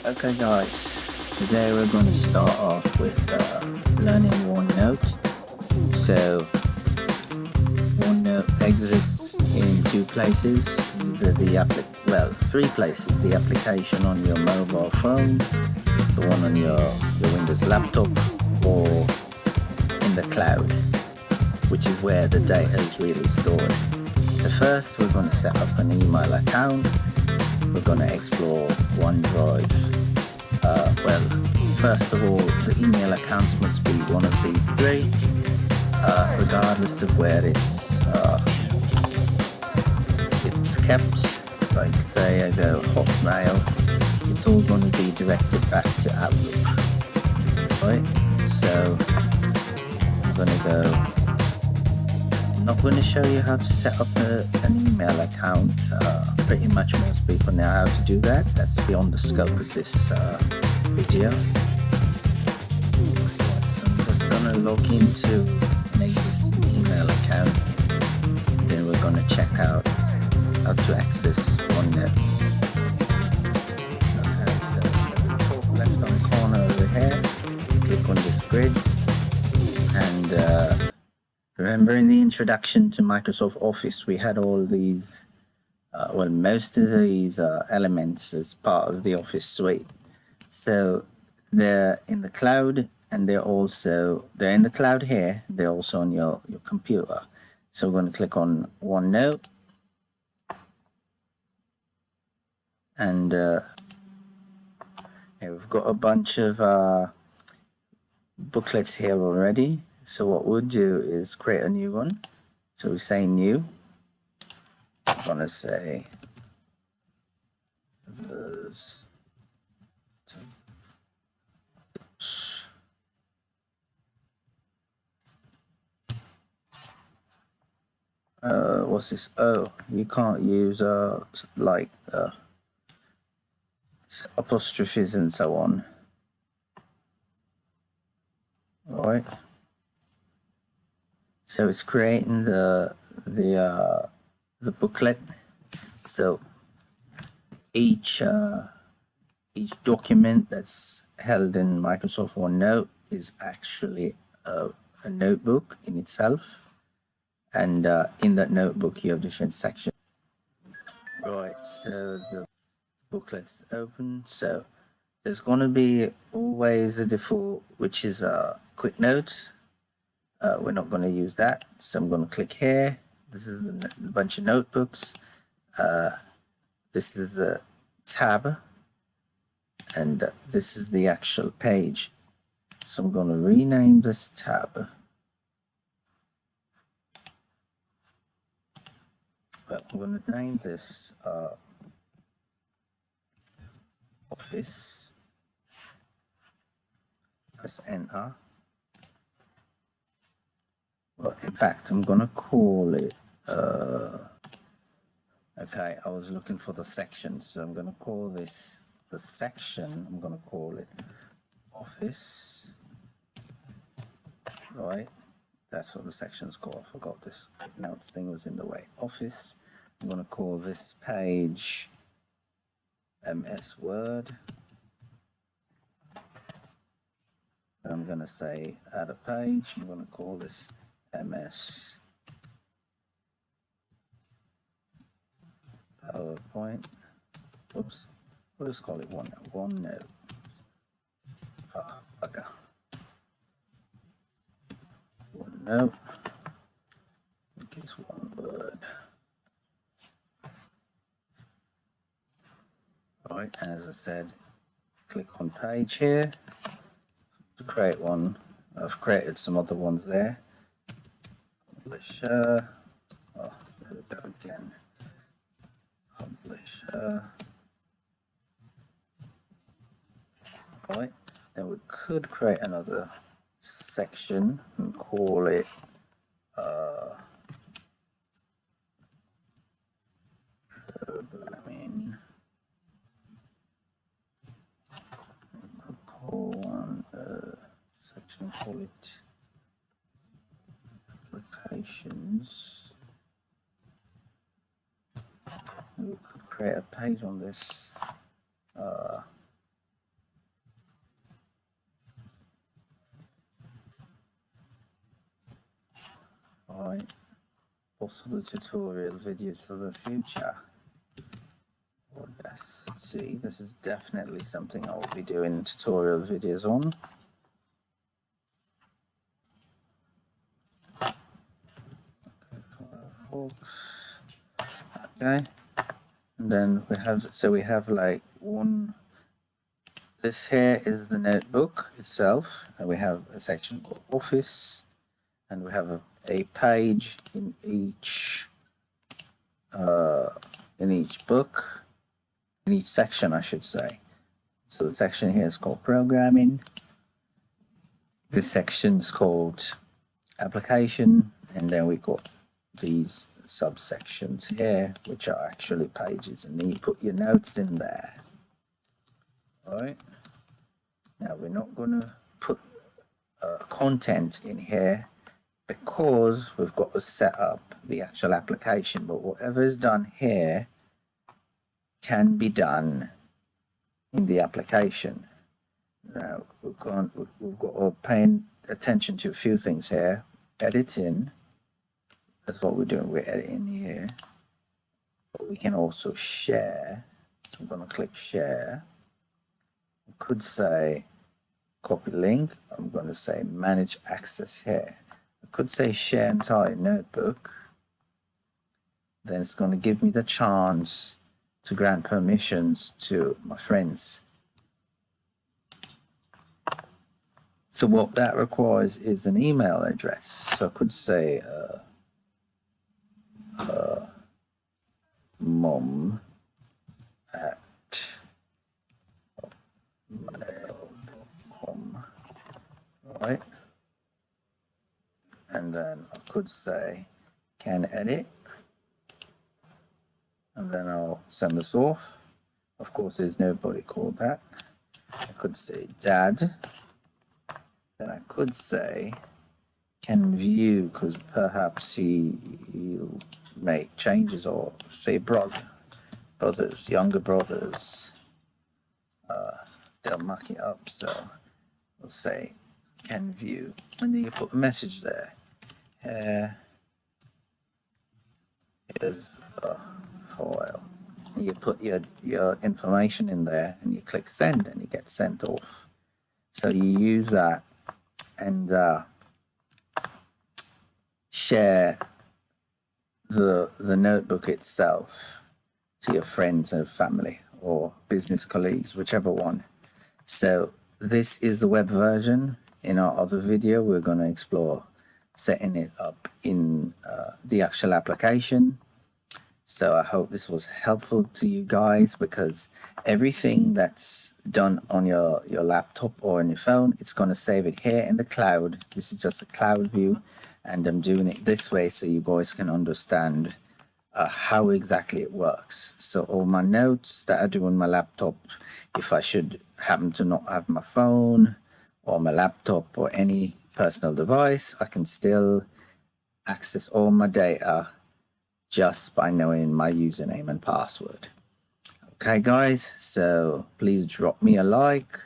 Okay guys, today we're going to start off with learning OneNote. So OneNote exists in two places, either three places: the application on your mobile phone, the one on your Windows laptop, or in the cloud, which is where the data is really stored. So first we're going to set up an email account. We're going to explore OneDrive. First of all, the email accounts must be one of these three, regardless of where it's kept. Like say I go Hotmail, it's all going to be directed back to Outlook. Right? So I'm not going to show you how to set up an email account. Pretty much most people know how to do that. That's beyond the scope of this video. So I'm just going to log into an existing email account. Then we're going to check out how to access OneNote. Okay, so at the top left-hand corner over here, click on this grid, and remember in the introduction to Microsoft Office, we had all these, most of these elements as part of the Office suite. So they're in the cloud, and they're in the cloud here, they're also on your computer. So we're going to click on OneNote, and we've got a bunch of booklets here already. So what we'll do is create a new one. So we say new. I'm gonna say what's this? Oh, you can't use apostrophes and so on. All right. So it's creating the booklet. So each document that's held in Microsoft OneNote is actually a notebook in itself, and in that notebook you have different sections. Right, so the booklet's open. So there's going to be always a default, which is a quick notes. We're not going to use that, so I'm going to click here. This is the bunch of notebooks. This is a tab, and this is the actual page. So I'm going to rename this tab. Well, I'm going to name this Office. Press Enter. Well, in fact, I'm going to call it, okay, I was looking for the section, so I'm going to call this, the section, I'm going to call it Office, right? That's what the section's called. I forgot this notes thing was in the way. Office. I'm going to call this page MS Word. And I'm going to say add a page. I'm going to call this MS PowerPoint. Oops. We'll just call it OneNote. Okay. OneNote. I think it's one word. Right, as I said, click on page here to create one. I've created some other ones there. Publisher. Oh, there we go again. Publisher. Right, then we could create another section and call it section, call it applications. We could create a page on this. Right, possible tutorial videos for the future. Let's see, this is definitely something I will be doing tutorial videos on. Okay, and then we have like this here is the notebook itself, and we have a section called Office, and we have a page in each book, in each section, I should say. So the section here is called Programming. This section is called Application, and then we got these subsections here, which are actually pages, and then you put your notes in there. All right. Now we're not going to put content in here because we've got to set up the actual application, but whatever is done here can be done in the application. Now we've got to pay attention to a few things here. Editing, that's what we're doing, we're editing here, but we can also share. So I'm going to click share. I could say copy link. I'm going to say manage access here. I could say share entire notebook. Then it's going to give me the chance to grant permissions to my friends. So what that requires is an email address. So I could say mom at mail.com, right? And then I could say can edit, and then I'll send this off. Of course, there's nobody called that. I could say dad. Then I could say can view, because perhaps he'll make changes, or say brothers, younger brothers, they'll muck it up. So we'll say can view, and then you put a message there. Here's a file. You put your information in there, and you click send, and you get sent off. So you use that and share the notebook itself to your friends and family or business colleagues, whichever one. So this is the web version. In our other video, we're going to explore setting it up in the actual application. So I hope this was helpful to you guys, because everything that's done on your laptop or on your phone, it's going to save it here in the cloud. This is just a cloud view, and I'm doing it this way so you guys can understand how exactly it works. So all my notes that I do on my laptop, if I should happen to not have my phone or my laptop or any personal device, I can still access all my data just by knowing my username and password. Okay guys, so please drop me a like,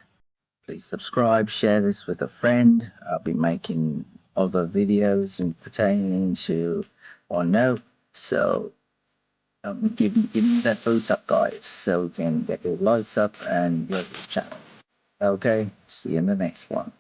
please subscribe, share this with a friend. I'll be making other videos pertaining to OneNote, so give me that boost up guys, so we can get your likes up and your channel. Okay, see you in the next one.